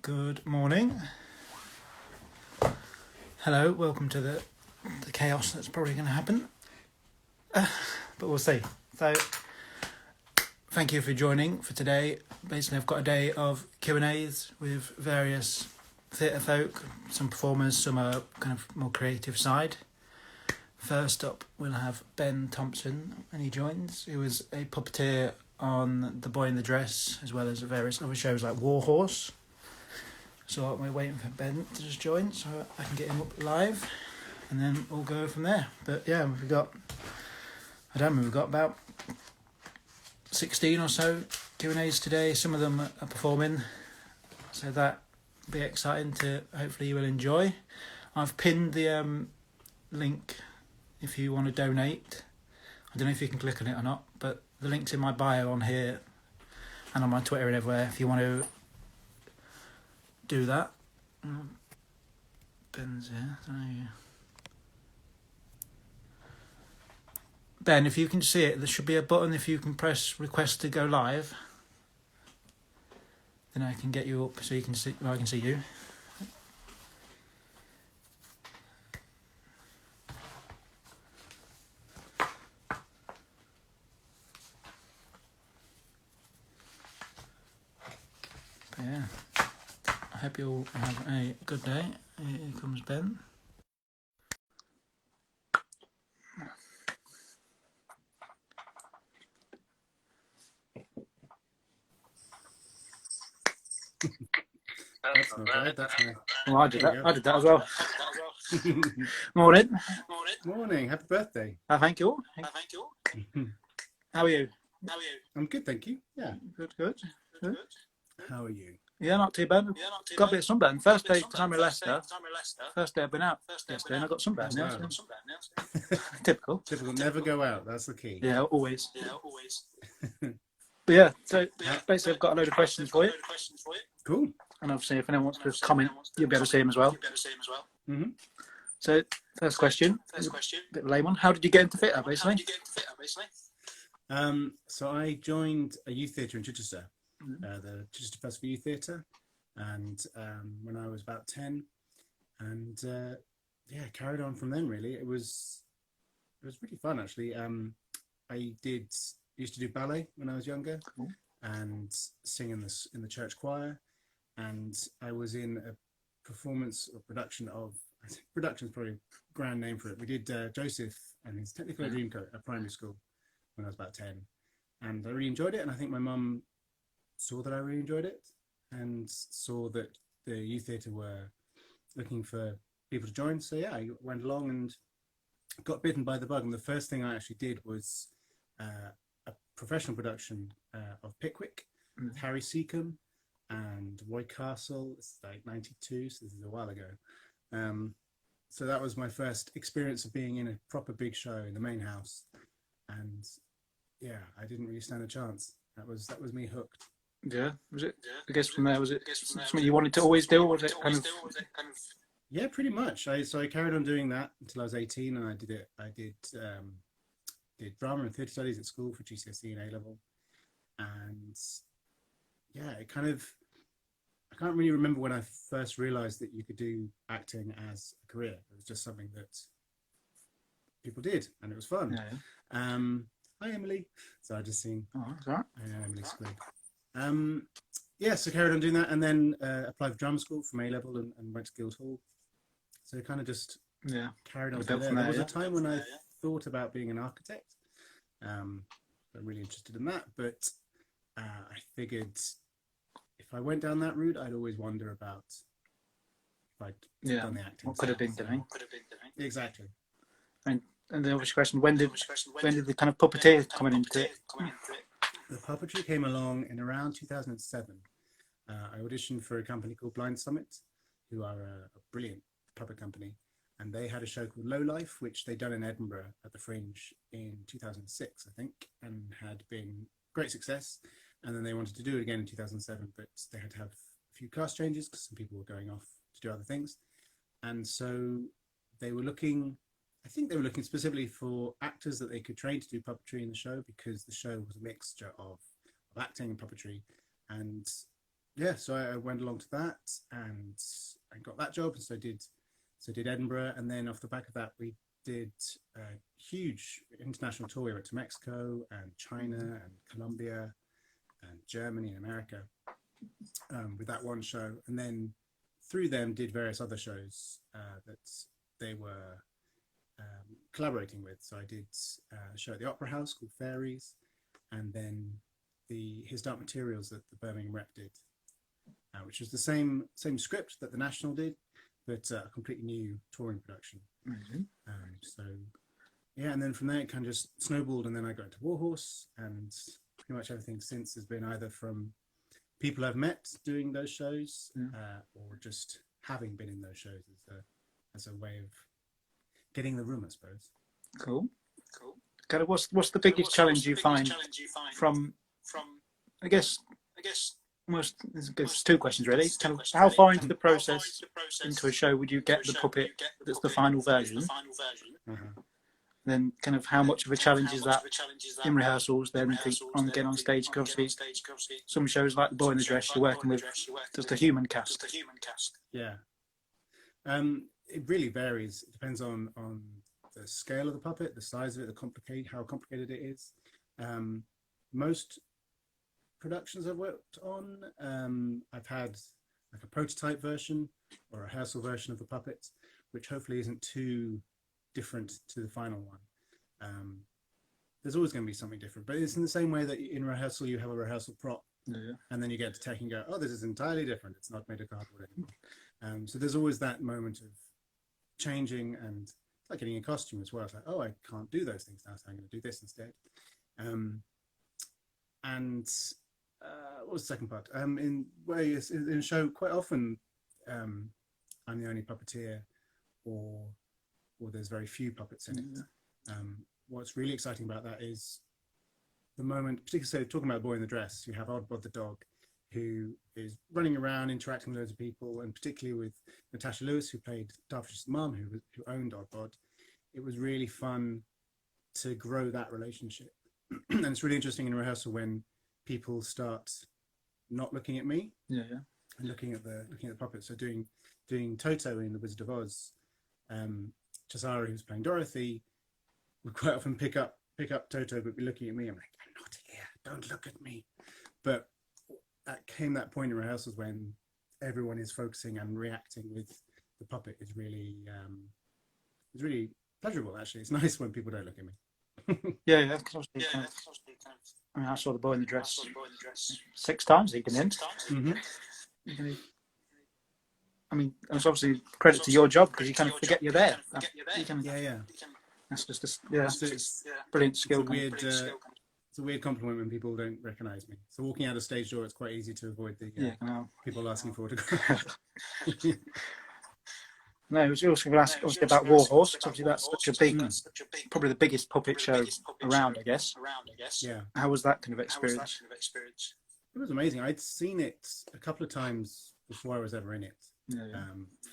Good morning. Hello, welcome to the chaos that's probably going to happen, but we'll see. So, thank you for joining for today. Basically, I've got a day of Q and A's with various theatre folk, some performers, some are kind of more creative side. First up, we'll have Ben Thompson, and he joins. He was a puppeteer on The Boy in the Dress, as well as various other shows like War Horse. So we're waiting for Ben to just join so I can get him up live and then we'll go from there. But yeah, we've got about 16 or so Q&As today. Some of them are performing, so that'll be exciting to hopefully you will enjoy. I've pinned the link if you want to donate. I don't know if you can click on it or not, but the link's in my bio on here and on my Twitter and everywhere if you want to do that. Ben's here. Ben, if you can see it, there should be a button if you can press request to go live. Then I can get you up so you can see. Well, I can see you. But yeah. I hope you'll have a good day. Here comes Ben. That's not bad. That's nice. Well, I did that as well. Morning. Morning. Happy birthday. Thank you. How are you? I'm good, thank you. Yeah. Good. How are you? Yeah, not too bad. Got a bit of sunburn. First day because I'm in Leicester. First day I've been out yesterday and I got sunburn. Oh, Yeah, wow. Typical. Typical. Never go out. That's the key. Yeah, always. But yeah, so basically I've got a load of questions for you. Cool. And obviously if anyone wants to comment, you'll be able to see them as well. Mm-hmm. So first question, a bit of a lame one. How did you get into theatre, basically? So I joined a youth theatre in Chichester, the Chichester Festival Youth Theatre, and when I was about 10, and carried on from then. Really, it was really fun actually. I used to do ballet when I was younger, and sing in the church choir, and I was in a performance or production of. Production is probably a grand name for it. We did Joseph and his Technicolor Dreamcoat at primary school when I was about 10, and I really enjoyed it. And I think my mum saw that I really enjoyed it and saw that the youth theatre were looking for people to join. So yeah, I went along and got bitten by the bug. And the first thing I actually did was a professional production of Pickwick with Harry Seacombe and Roy Castle. It's like 92, so this is a while ago. So that was my first experience of being in a proper big show in the main house, and yeah, I didn't really stand a chance. That was me hooked. Yeah, was it? I guess from there, was it something you wanted to always do, or was it kind of? Yeah, pretty much. So I carried on doing that until I was 18, and I did drama and theatre studies at school for GCSE and A level, and yeah, it kind of. I can't really remember when I first realised that you could do acting as a career. It was just something that people did, and it was fun. Yeah. Hi, Emily. So I just seen. Oh, that's all right. Emily Squid. So carried on doing that, and then applied for drama school from A level and went to Guildhall. So kind of just carried on from there. There was a time when I thought about being an architect. I'm really interested in that, but I figured. If I went down that route, I'd always wonder about if I'd done the acting. What could have been doing? Exactly. And the obvious question: when did the kind of puppeteer come into it? The puppetry came along in around 2007. I auditioned for a company called Blind Summit, who are a brilliant puppet company, and they had a show called Low Life, which they'd done in Edinburgh at the Fringe in 2006, I think, and had been great success. And then they wanted to do it again in 2007, but they had to have a few cast changes because some people were going off to do other things. And so they were looking, I think they were looking specifically for actors that they could train to do puppetry in the show, because the show was a mixture of acting and puppetry. And yeah, so I went along to that, and I got that job, and so did Edinburgh, and then off the back of that, we did a huge international tour. We went to Mexico and China and Colombia and Germany and America with that one show, and then through them did various other shows that they were collaborating with. So I did a show at the Opera House called Fairies, and then his Dark Materials that the Birmingham Rep did, which was the same script that the National did, but a completely new touring production. Amazing. So yeah, and then from there it kind of just snowballed, and then I got into Warhorse, and pretty much everything since has been either from people I've met doing those shows, or just having been in those shows as a way of getting the room, I suppose. Cool. Kind of, what's the biggest challenge you find from I guess almost there's two questions really. Kind of, how far into the process into a show would you get the puppet that's the final version? Then kind of how much of a challenge is that in rehearsals, then on getting on stage? Because obviously some shows like The Boy in the Dress, you're working with just a human cast. Yeah. It really varies. It depends on the scale of the puppet, the size of it, how complicated it is. Most productions I've worked on, I've had like a prototype version or a rehearsal version of the puppet, which hopefully isn't too different to the final one. There's always going to be something different, but it's in the same way that in rehearsal you have a rehearsal prop, and then you get to tech and go, oh, this is entirely different. It's not made of cardboard anymore. So there's always that moment of changing, and it's like getting a costume as well. It's like, oh, I can't do those things now, so I'm going to do this instead. And what was the second part? In a show, quite often I'm the only puppeteer, or there's very few puppets in it. What's really exciting about that is the moment, particularly talking about Boy in the Dress, you have Oddbod the dog, who is running around interacting with loads of people, and particularly with Natasha Lewis, who played Darfish's mum, who owned Oddbod. It was really fun to grow that relationship. And it's really interesting in rehearsal when people start not looking at me, and looking at the puppet. So doing Toto in The Wizard of Oz, Chisara, who's playing Dorothy, would quite often pick up Toto, but be looking at me. I'm like, I'm not here, don't look at me. But that point in rehearsals when everyone is focusing and reacting with the puppet is really pleasurable. Actually, it's nice when people don't look at me. I mean, I saw The Boy in the Dress 6 times even in. I mean, it's obviously credit to your job because you kind of forget you're there. That's just it's brilliant skill. It's a weird compliment when people don't recognise me. So walking out of stage door, it's quite easy to avoid the people asking for autographs. No, I was also going to ask obviously about Warhorse. Obviously, that's such a big, probably the biggest puppet show around, I guess. Yeah. How was that kind of experience? It was amazing. I'd seen it a couple of times before I was ever in it.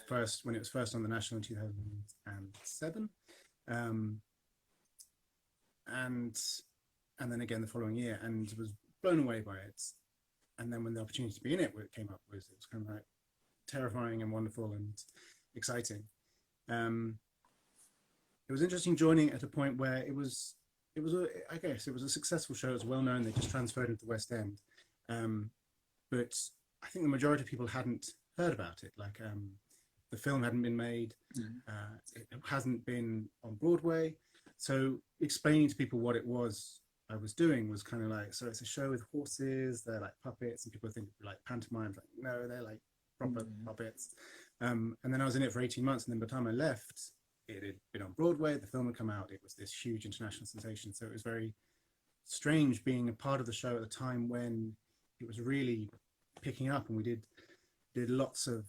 First, when it was first on the National in 2007, and then again the following year, and was blown away by it. And then when the opportunity to be in it came up, it was kind of like terrifying and wonderful and exciting. It was interesting joining at a point where it was I guess it was a successful show. It was well known. They just transferred into the West End, but I think the majority of people hadn't heard about it. Like the film hadn't been made, it hasn't been on Broadway. So explaining to people what it was I was doing was kind of like, so it's a show with horses, they're like puppets, and people think like pantomimes. Like, no, they're like proper puppets. And then I was in it for 18 months, and then by the time I left, it had been on Broadway, the film had come out, it was this huge international sensation. So it was very strange being a part of the show at the time when it was really picking up, and we did lots of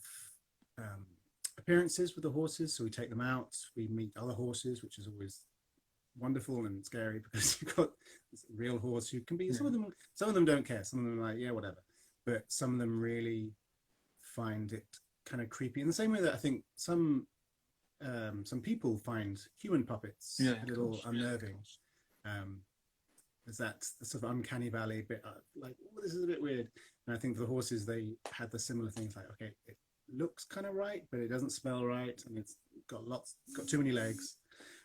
appearances with the horses. So we take them out, we meet other horses, which is always wonderful and scary because you've got this real horse who can be, some of them don't care, some of them are like, yeah, whatever, but some of them really find it kind of creepy in the same way that I think some people find human puppets a little unnerving. there's that sort of uncanny valley bit, like, oh, this is a bit weird. And I think for the horses, they had the similar things, like, okay, it looks kind of right, but it doesn't smell right, and it's got too many legs.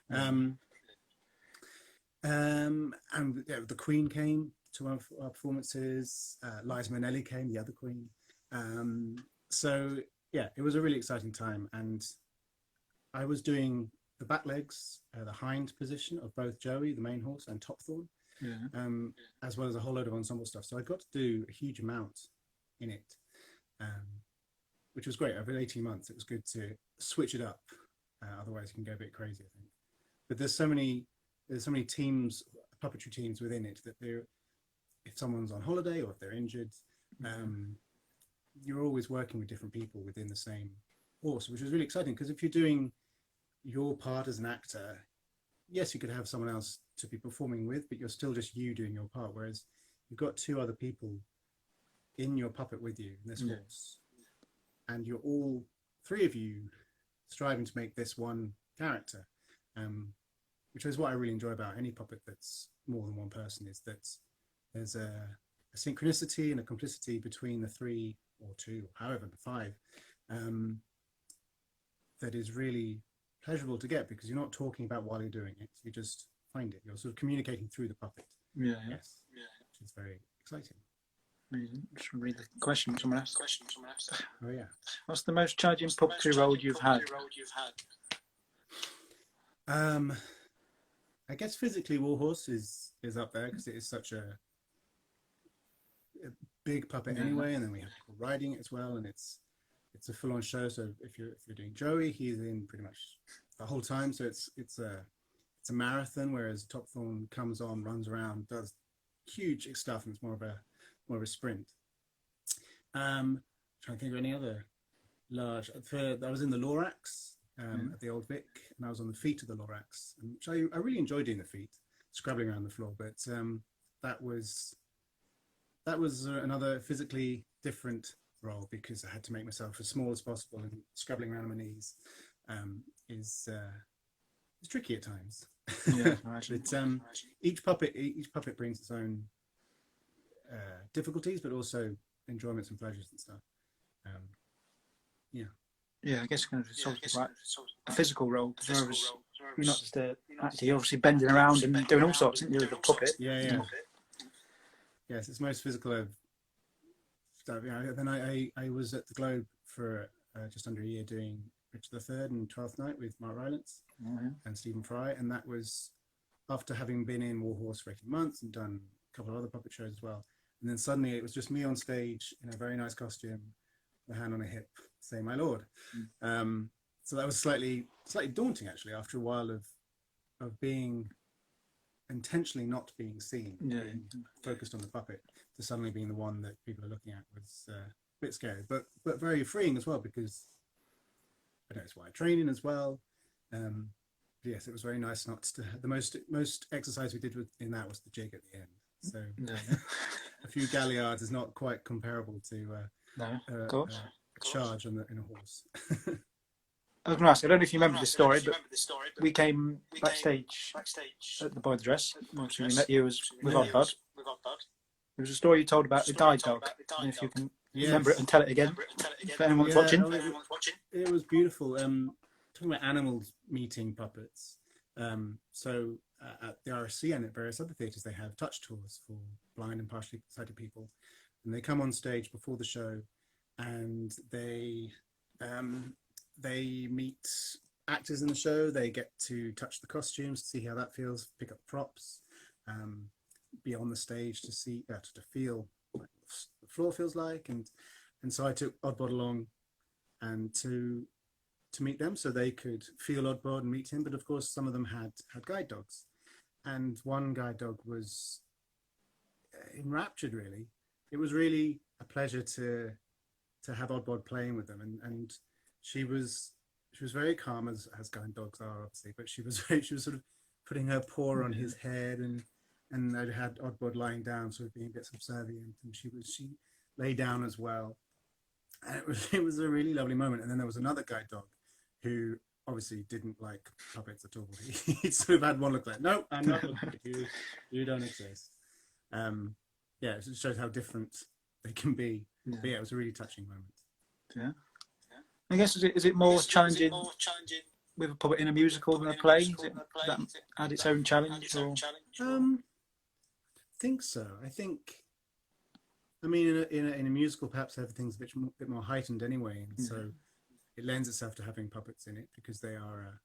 And yeah, the Queen came to our performances. Liza Minnelli came, the other Queen. So yeah, it was a really exciting time, and I was doing the back legs, the hind position of both Joey, the main horse, and Topthorn, as well as a whole load of ensemble stuff. So I got to do a huge amount in it, which was great. Over 18 months, it was good to switch it up. Otherwise, you can go a bit crazy, I think. But there's so many teams, puppetry teams within it, that if someone's on holiday or if they're injured, you're always working with different people within the same horse, which is really exciting, because if you're doing your part as an actor, yes, you could have someone else to be performing with, but you're still just you doing your part, whereas you've got two other people in your puppet with you in this horse, and you're all three of you striving to make this one character, which is what I really enjoy about any puppet that's more than one person, is that there's a synchronicity and a complicity between the three or two, or however, the five, that is really pleasurable to get, because you're not talking about while you're doing it, you just find it, you're sort of communicating through the puppet. Yes, which is very exciting. Just read the question from someone else. Oh yeah. What's the most challenging puppetry role you've had? I guess physically Warhorse is up there, because it is such a big puppet anyway, and then we have people riding it as well, and it's a full-on show. So if you're doing Joey, he's in pretty much the whole time. So it's a marathon, whereas Topthorn comes on, runs around, does huge stuff, and it's more of a sprint. Trying to think of any other large. I was in the Lorax at the Old Vic, and I was on the feet of the Lorax, which I really enjoyed doing the feet, scrabbling around the floor. But that was another physically different role, because I had to make myself as small as possible, and scrabbling around on my knees is tricky at times. Yeah, but each puppet brings its own difficulties, but also enjoyments and pleasures and stuff. Yeah, I guess kind of sort of like a physical role, because you're not just an actor, you're obviously bending around and doing all sorts, isn't you, with the puppet? Yeah. Yes, it's most physical I've done. Then I was at the Globe for just under a year doing Richard III and Twelfth Night with Mark Rylance and Stephen Fry, and that was after having been in Warhorse for 18 months and done a couple of other puppet shows as well. And then suddenly it was just me on stage in a very nice costume, a hand on a hip, saying "My Lord." So that was slightly daunting, actually, after a while of being intentionally not being seen, being focused on the puppet, to suddenly being the one that people are looking at was a bit scary, but very freeing as well, because I know it's why I train in as well. Yes, it was very nice not to. The most exercise we did in that was the jig at the end. So a few galliards is not quite comparable to a charge in a horse. I was going to ask, I don't know if you remember this story, but we came backstage at the Boy the Dress. Obviously, we met you with Odd Bud. There was a story you told about the guide dog. I don't know if you can remember it and tell it again, if anyone's watching. It was beautiful. Talking about animals meeting puppets. So at the RSC and at various other theatres, they have touch tours for blind and partially sighted people. And they come on stage before the show, and they meet actors in the show. They get to touch the costumes to see how that feels, pick up props, be on the stage to see to feel what the floor feels like, and so I took Oddbod along and to meet them, so they could feel Oddbod and meet him. But of course, some of them had guide dogs, and one guide dog was enraptured. Really, it was really a pleasure to have Oddbod playing with them, and she was very calm, as guide dogs are, obviously, but she was sort of putting her paw on his head, and I had Oddbod lying down, sort of being a bit subservient, and she lay down as well, and it was a really lovely moment. And then there was another guide dog who obviously didn't like puppets at all. He sort of had one look like, no, I'm not looking at you. You don't exist. Yeah, it shows how different they can be. Yeah. But yeah, it was a really touching moment. Yeah. I guess is it more challenging with a puppet in a musical than a play? Does that add its own challenge? Or? I think so. I mean, in a musical, perhaps everything's a bit more heightened anyway, and so it lends itself to having puppets in it because they are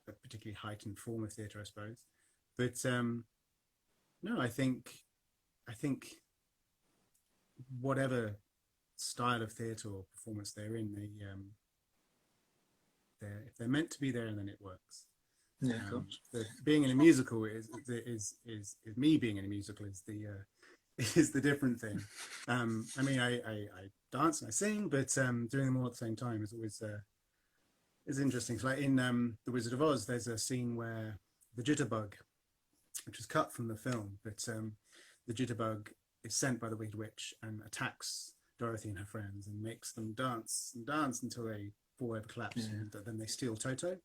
a particularly heightened form of theatre, I suppose. But no, I think whatever style of theatre or performance they're in, if they're meant to be there, then it works. Yeah, of course. Being in a musical is me being in a musical is the different thing. I mean, I dance and I sing, but doing them all at the same time is always is interesting. So like in The Wizard of Oz, there's a scene where the jitterbug, which was cut from the film, but the jitterbug is sent by the Wicked Witch and attacks Dorothy and her friends and makes them dance and dance until they fall over, collapse, and then they steal Toto.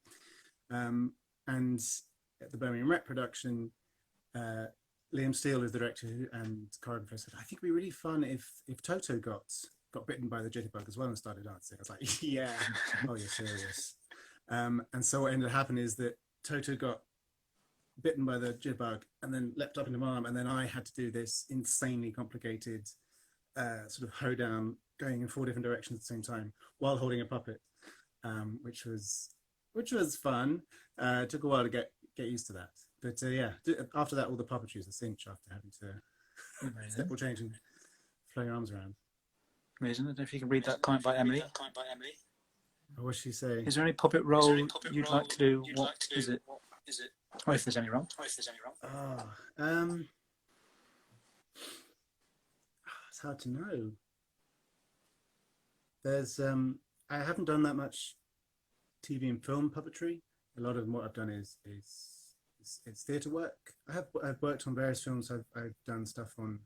And at the Birmingham Rec production, Liam Steele is the director and choreographer, said, I think it'd be really fun if Toto got bitten by the jitterbug as well and started dancing. I was like, yeah, oh, you're serious. And so what ended up happening is that Toto got bitten by the jitterbug and then leapt up into my arm, and then I had to do this insanely complicated sort of hoedown going in 4 different directions at the same time while holding a puppet, which was fun. It took a while to get used to that, but yeah, after that all the puppetry is a cinch after having to step or change and flow your arms around. Amazing. I don't know if you can read that comment by Emily. What's she say? Is there any puppet role you'd like to do? What is it? Or if there's any wrong. Oh, it's hard to know. There's I haven't done that much TV and film puppetry. A lot of what I've done is theatre work. I've worked on various films. I've done stuff on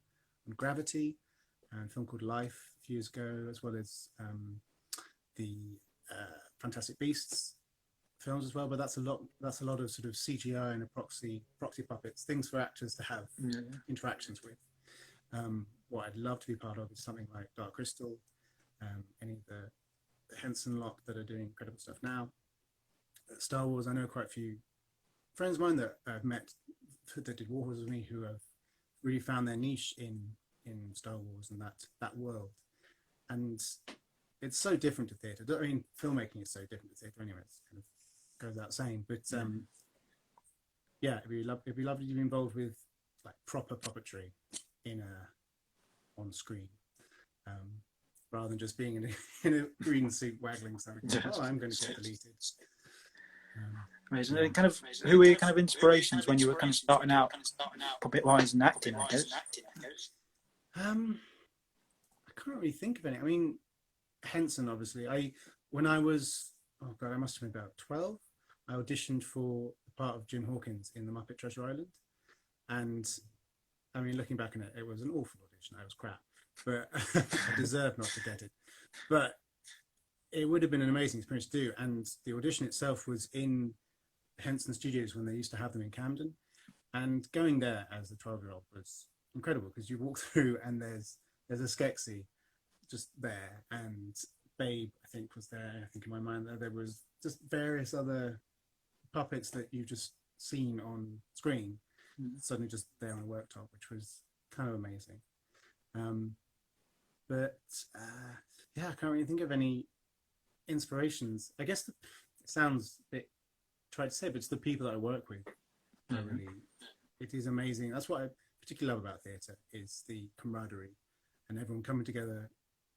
Gravity, and a film called Life a few years ago, as well as the Fantastic Beasts films as well. But that's a lot of sort of CGI and proxy puppets, things for actors to have interactions with. What I'd love to be part of is something like Dark Crystal, any of the Henson lot that are doing incredible stuff now. Star Wars, I know quite a few friends of mine that I've met that did War Wars with me who have really found their niche in Star Wars and that world. And it's so different to theatre. I mean, filmmaking is so different to theatre anyway. It kind of goes without saying. But yeah, it'd be lovely to be involved with like proper puppetry on screen, rather than just being in a green suit waggling something. Oh, I'm going to get deleted. Amazing. And kind of, who were your kind of inspirations when you were kind of starting out puppet-wise and acting, I guess? I can't really think of any. I mean, Henson, obviously. When I was, oh God, I must have been about 12, I auditioned for the part of Jim Hawkins in The Muppet Treasure Island. And I mean, looking back on it, it was an awful audition. I was crap, but I deserved not to get it. But it would have been an amazing experience to do. And the audition itself was in Henson Studios when they used to have them in Camden. And going there as a 12-year-old was incredible because you walk through and there's a Skeksis just there, and Babe, I think, was there. I think in my mind there was just various other puppets that you've just seen on screen, suddenly just there on a worktop, which was kind of amazing. But yeah, I can't really think of any inspirations. I guess it sounds a bit tried to say, but it's the people that I work with. Really, it is amazing. That's what I particularly love about theatre, is the camaraderie and everyone coming together,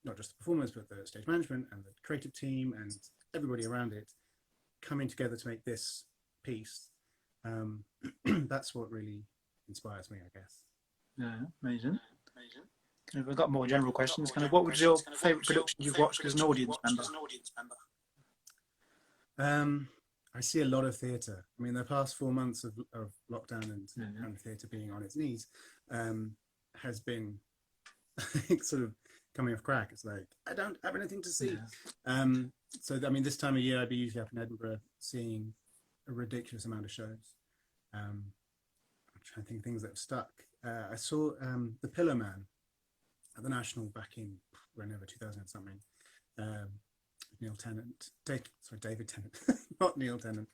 not just the performers, but the stage management and the creative team and everybody around it coming together to make this piece. That's what really inspires me, I guess. Yeah, amazing. If we've got more general questions, kind of, what was your favourite production you've watched as an audience member? I see a lot of theatre. I mean, the past 4 months of lockdown and theatre being on its knees has been, I think, sort of coming off crack. It's like, I don't have anything to see. Yeah. So I mean, this time of year, I'd be usually up in Edinburgh seeing a ridiculous amount of shows. I'm trying to think of things that have stuck. I saw The Pillow Man at the National back in whenever 2000 and something. Neil Tennant, David Tennant, not Neil Tennant.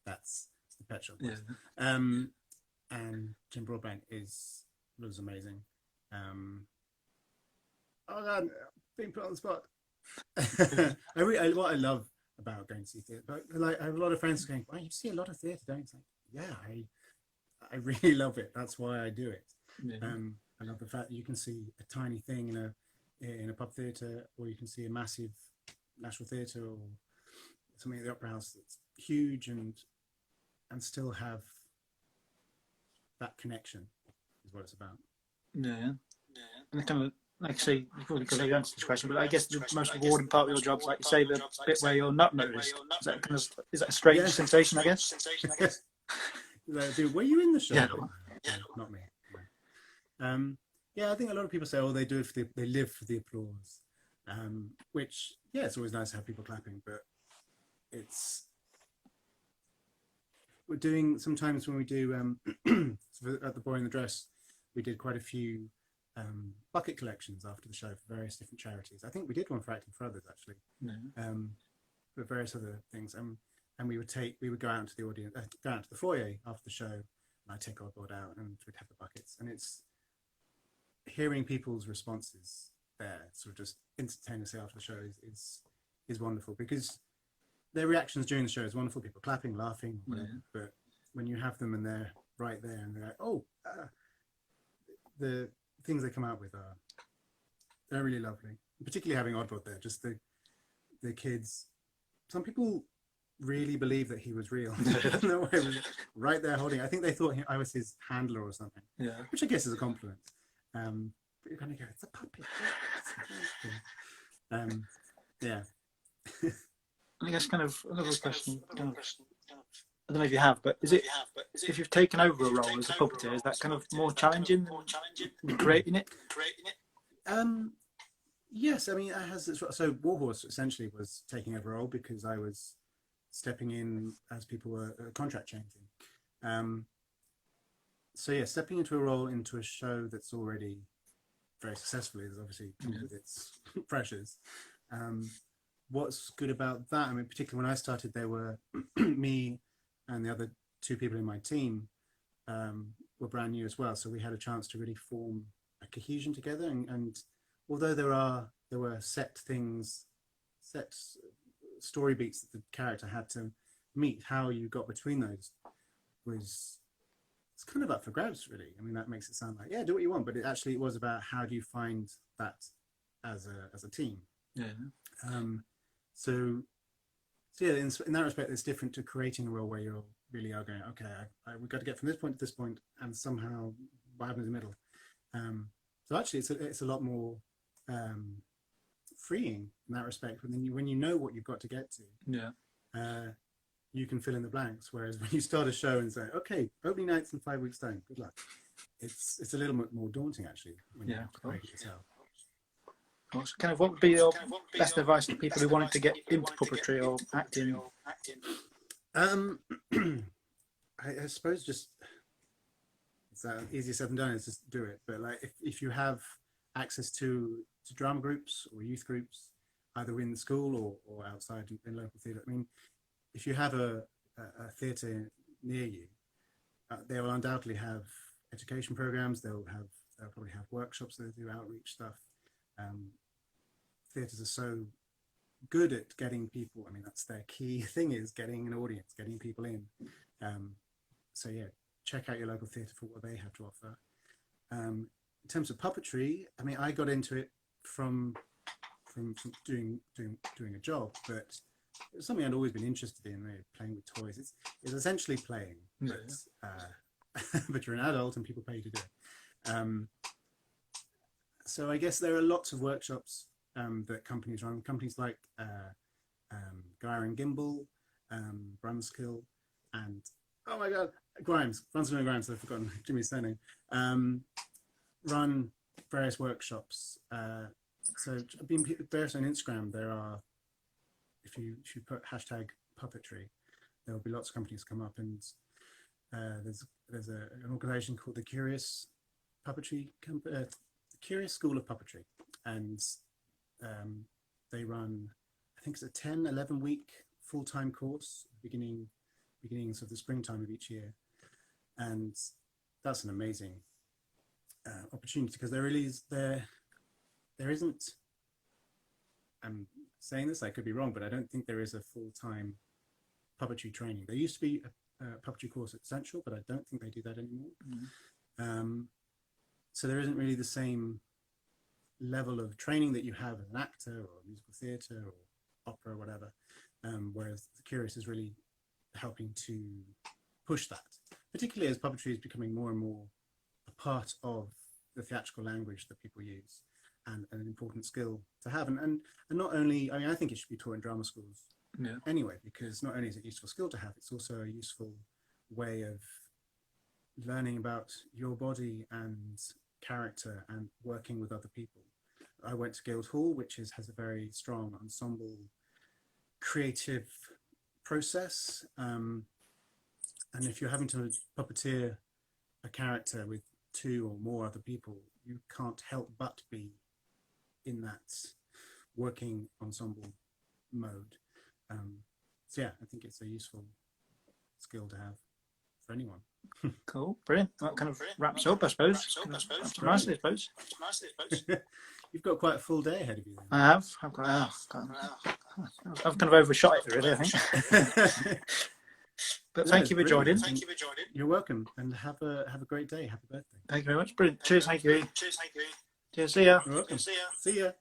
That's the Pet Shop Boys. Yeah. And Jim Broadbent was amazing. Oh God, being put on the spot. What I love about going to see theatre, but like I have a lot of friends going, "Wow, you see a lot of theatre, don't you?" It's like, yeah, I really love it. That's why I do it. Yeah. I love the fact that you can see a tiny thing in a pub theatre, or you can see a massive National Theatre or something at the Opera House that's huge and still have that connection is what it's about. Yeah. And kind of, like I say, you probably could have answered this question, but I guess the most rewarding part of your job is, like you say, the bit where you're not noticed. Is that a strange sensation, I guess? Were you in the show? Yeah. Not me. Yeah, I think a lot of people say, oh, they do it they live for the applause. Which, yeah, it's always nice to have people clapping, but we're doing, sometimes when we do at the Boy in the Dress, we did quite a few bucket collections after the show for various different charities. I think we did one for Acting for Others, actually. But various other things. And we would go out into the audience, go out to the foyer after the show, and I'd take our board out and we'd have the buckets. And it's hearing people's responses there, sort of just instantaneously after the show is wonderful, because their reactions during the show is wonderful, people clapping, laughing, whatever. But when you have them and they're right there and they're like, oh, the things they come out with they're really lovely. Particularly having Oddbot there, just the kids. Some people really believe that he was real. No way, was right there holding. I think they thought I was his handler or something. Yeah, which I guess is a compliment. But you're gonna go, it's a puppet. Yeah. I guess kind of another question. I don't know if you have, but is it if you've taken over a role as a puppeteer, is that kind of more challenging than creating it? Yes, I mean, it has. So Warhorse essentially was taking over a role because I was stepping in as people were contract changing. So yeah, stepping into a role into a show that's already very successful is obviously comes with its pressures. What's good about that? I mean, particularly when I started, there were me and the other two people in my team were brand new as well, so we had a chance to really form a cohesion together. And although there were set story beats that the character had to meet, how you got between those it's kind of up for grabs, really. I mean, that makes it sound like, yeah, do what you want, but it was about how do you find that as a team. Yeah. So yeah, in that respect, it's different to creating a role where you really are going, okay, we've got to get from this point to this point, and somehow what happens in the middle. So actually, it's a lot more freeing in that respect. When you know what you've got to get to, you can fill in the blanks. Whereas when you start a show and say, okay, opening nights in 5 weeks' time, good luck. It's a little bit more daunting actually when you have to create it yourself. Kind of, what would be your best advice to people who wanted to get into puppetry or acting? I suppose just it's easier said than done. Is just do it. But like if you have access to drama groups or youth groups, either in the school or outside in local theatre. I mean, if you have a theatre near you, they will undoubtedly have education programs. They'll probably have workshops. They do outreach stuff. Theatres are so good at getting people. I mean, that's their key thing, is getting an audience, getting people in. So yeah, check out your local theatre for what they have to offer. In terms of puppetry, I mean, I got into it from doing a job, but it was something I'd always been interested in, really, playing with toys. It's essentially playing, but you're an adult and people pay you to do it. So I guess there are lots of workshops that companies run. Companies like Gyre and Gimbal, Brunskill, and oh my God, Brunskill and Grimes. I've forgotten Jimmy's surname. Run various workshops So being various on Instagram, there are, if you put hashtag puppetry, there will be lots of companies come up, and there's an organization called the Curious Curious School of Puppetry, and they run, I think it's a 10-11 week full-time course beginnings of the springtime of each year, and that's an amazing opportunity, because there isn't, I'm saying this, I could be wrong, but I don't think there is a full-time puppetry training. There used to be a puppetry course at Central, but I don't think they do that anymore. So there isn't really the same level of training that you have as an actor or musical theatre or opera or whatever, whereas the Curious is really helping to push that, particularly as puppetry is becoming more and more a part of the theatrical language that people use, and an important skill to have. And not only, I mean, I think it should be taught in drama schools anyway, because not only is it a useful skill to have, it's also a useful way of learning about your body and character and working with other people. I went to Guildhall, which has a very strong ensemble creative process, and if you're having to puppeteer a character with 2 or more other people, you can't help but be in that working ensemble mode. So yeah, I think it's a useful skill to have for anyone. Cool, brilliant. That kind of wraps up, I suppose. Nicely, I suppose. You've got quite a full day ahead of you then. I have. I've kind of overshot it, really, I think. But thank you for joining. You're welcome, and have a great day. Happy birthday. Thank you very much. Brilliant. Cheers. Thank you. Cheers. See ya. You're welcome. See ya.